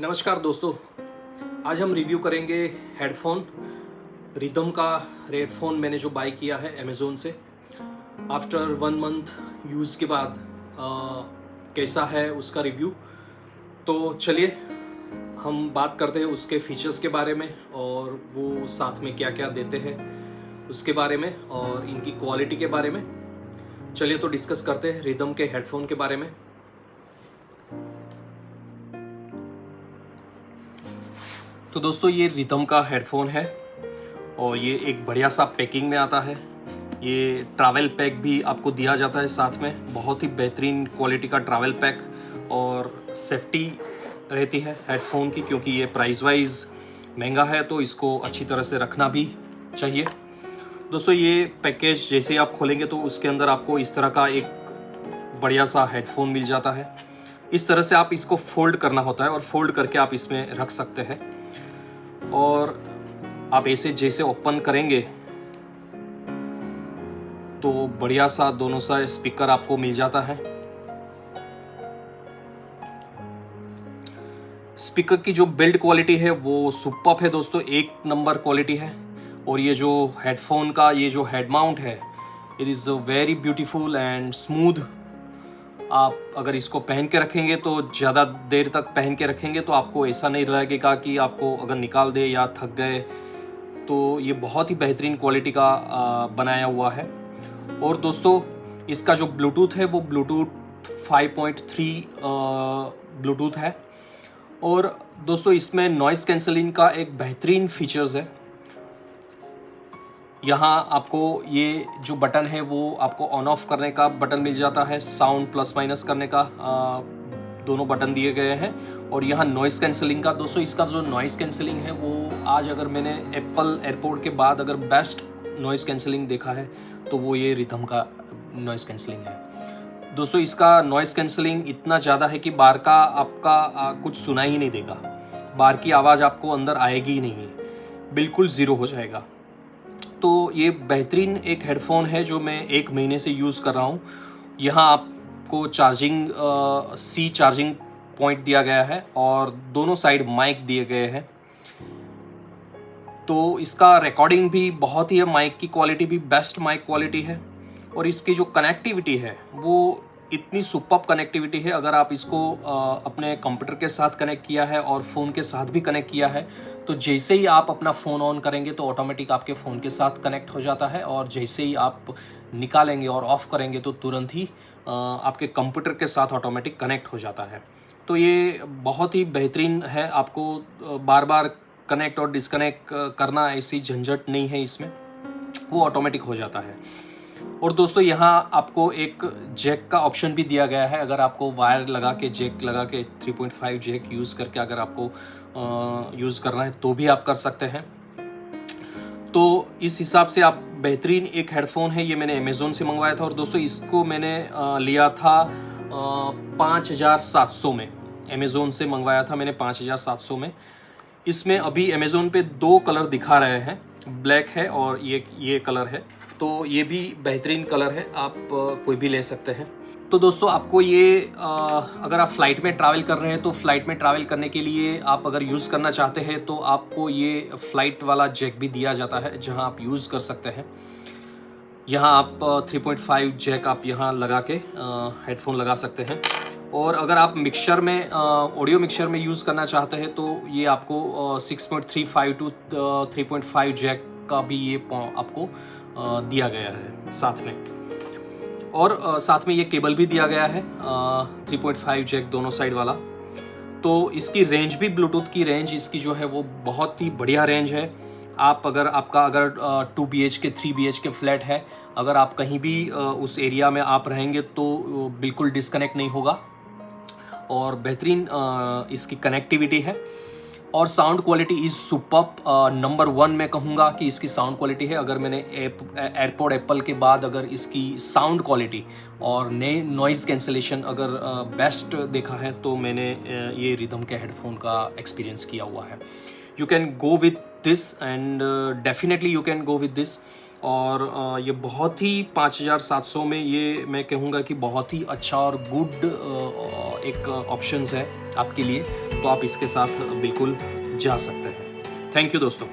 नमस्कार दोस्तों, आज हम रिव्यू करेंगे हेडफोन रिदम का हेडफोन। मैंने जो बाय किया है अमेज़ोन से आफ्टर 1 मंथ यूज़ के बाद कैसा है उसका रिव्यू। तो चलिए हम बात करते हैं उसके फीचर्स के बारे में और वो साथ में क्या क्या देते हैं उसके बारे में और इनकी क्वालिटी के बारे में। चलिए तो डिस्कस करते हैं रिदम के हेडफोन के बारे में। तो दोस्तों ये रिदम का हेडफोन है और ये एक बढ़िया सा पैकिंग में आता है। ये ट्रैवल पैक भी आपको दिया जाता है साथ में, बहुत ही बेहतरीन क्वालिटी का ट्रैवल पैक और सेफ्टी रहती है हेडफोन की, क्योंकि ये प्राइस वाइज महंगा है तो इसको अच्छी तरह से रखना भी चाहिए। दोस्तों ये पैकेज जैसे आप खोलेंगे तो उसके अंदर आपको इस तरह का एक बढ़िया सा हेडफोन मिल जाता है। इस तरह से आप इसको फोल्ड करना होता है और फोल्ड करके आप इसमें रख सकते हैं और आप ऐसे जैसे ओपन करेंगे तो बढ़िया सा दोनों सा स्पीकर आपको मिल जाता है। स्पीकर की जो बिल्ड क्वालिटी है वो सुपर्ब है दोस्तों, एक नंबर क्वालिटी है। और ये जो हेडफोन का ये जो हेड माउंट है it is very beautiful and smooth. आप अगर इसको पहन के रखेंगे तो ज़्यादा देर तक पहन के रखेंगे तो आपको ऐसा नहीं लगेगा कि आपको अगर निकाल दे या थक गए। तो ये बहुत ही बेहतरीन क्वालिटी का बनाया हुआ है। और दोस्तों इसका जो ब्लूटूथ है वो ब्लूटूथ 5.3 ब्लूटूथ है। और दोस्तों इसमें नॉइस कैंसलिंग का एक बेहतरीन फीचर्स है। यहाँ आपको ये जो बटन है वो आपको ऑन ऑफ करने का बटन मिल जाता है, साउंड प्लस माइनस करने का दोनों बटन दिए गए हैं। और यहाँ नॉइस कैंसलिंग का, दोस्तों इसका जो नॉइस कैंसलिंग है वो आज अगर मैंने एप्पल एयरपोर्ट के बाद अगर बेस्ट नॉइस कैंसलिंग देखा है तो वो ये रिदम का नॉइस कैंसलिंग है। दोस्तों इसका नॉइस कैंसलिंग इतना ज़्यादा है कि बाहर का आपका कुछ सुना ही नहीं देगा, बाहर की आवाज़ आपको अंदर आएगी ही नहीं है, बिल्कुल ज़ीरो हो जाएगा। तो ये बेहतरीन एक हेडफोन है जो मैं 1 महीने से यूज़ कर रहा हूँ। यहाँ आपको चार्जिंग सी चार्जिंग पॉइंट दिया गया है और दोनों साइड माइक दिए गए हैं। तो इसका रिकॉर्डिंग भी बहुत ही है, माइक की क्वालिटी भी बेस्ट माइक क्वालिटी है। और इसकी जो कनेक्टिविटी है वो इतनी सुपर्ब कनेक्टिविटी है। अगर आप इसको अपने कंप्यूटर के साथ कनेक्ट किया है और फ़ोन के साथ भी कनेक्ट किया है तो जैसे ही आप अपना फ़ोन ऑन करेंगे तो ऑटोमेटिक आपके फ़ोन के साथ कनेक्ट हो जाता है और जैसे ही आप निकालेंगे और ऑफ़ करेंगे तो तुरंत ही आपके कंप्यूटर के साथ ऑटोमेटिक कनेक्ट हो जाता है। तो ये बहुत ही बेहतरीन है, आपको बार बार कनेक्ट और डिस्कनेक्ट करना ऐसी झंझट नहीं है इसमें, वो ऑटोमेटिक हो जाता है। और दोस्तों यहाँ आपको एक जैक का ऑप्शन भी दिया गया है। अगर आपको वायर लगा के जैक लगा के 3.5 जैक यूज़ करके अगर आपको यूज़ करना है तो भी आप कर सकते हैं। तो इस हिसाब से आप बेहतरीन एक हेडफोन है, ये मैंने अमेज़ोन से मंगवाया था। और दोस्तों इसको मैंने लिया था 5,700 में, अमेज़ोन से मंगवाया था मैंने 5,700 में। इसमें अभी अमेज़ोन पे 2 कलर दिखा रहे हैं, ब्लैक है और ये कलर है। तो ये भी बेहतरीन कलर है, आप कोई भी ले सकते हैं। तो दोस्तों आपको ये अगर आप फ़्लाइट में ट्रैवल कर रहे हैं तो फ़्लाइट में ट्रैवल करने के लिए आप अगर यूज़ करना चाहते हैं तो आपको ये फ़्लाइट वाला जैक भी दिया जाता है जहां आप यूज़ कर सकते हैं। यहाँ आप 3.5 जैक आप यहाँ लगा के हेडफोन लगा सकते हैं। और अगर आप मिक्सचर में ऑडियो मिक्सचर में यूज़ करना चाहते हैं तो ये आपको 6.35 टू 3.5 जैक का भी ये आपको दिया गया है साथ में। और साथ में ये केबल भी दिया गया है 3.5 जैक दोनों साइड वाला। तो इसकी रेंज भी, ब्लूटूथ की रेंज इसकी जो है वो बहुत ही बढ़िया रेंज है। आप अगर आपका अगर 2 BHK 3 BHK फ्लैट है, अगर आप कहीं भी उस एरिया में आप रहेंगे तो बिल्कुल डिस्कनेक्ट नहीं होगा और बेहतरीन इसकी कनेक्टिविटी है। और sound quality is superb, number 1 मैं कहूँगा कि इसकी साउंड क्वालिटी है। अगर मैंने एयरपोर्ट एप्पल के बाद अगर इसकी साउंड क्वालिटी और नए नॉइज़ कैंसलेशन अगर बेस्ट देखा है तो मैंने ये रिदम के हेडफोन का एक्सपीरियंस किया हुआ है। You can go with this and definitely you can go with this. और ये बहुत ही 5,700 में ये मैं कहूँगा कि बहुत ही अच्छा और गुड एक ऑप्शंस है आपके लिए। तो आप इसके साथ बिल्कुल जा सकते हैं। थैंक यू दोस्तों।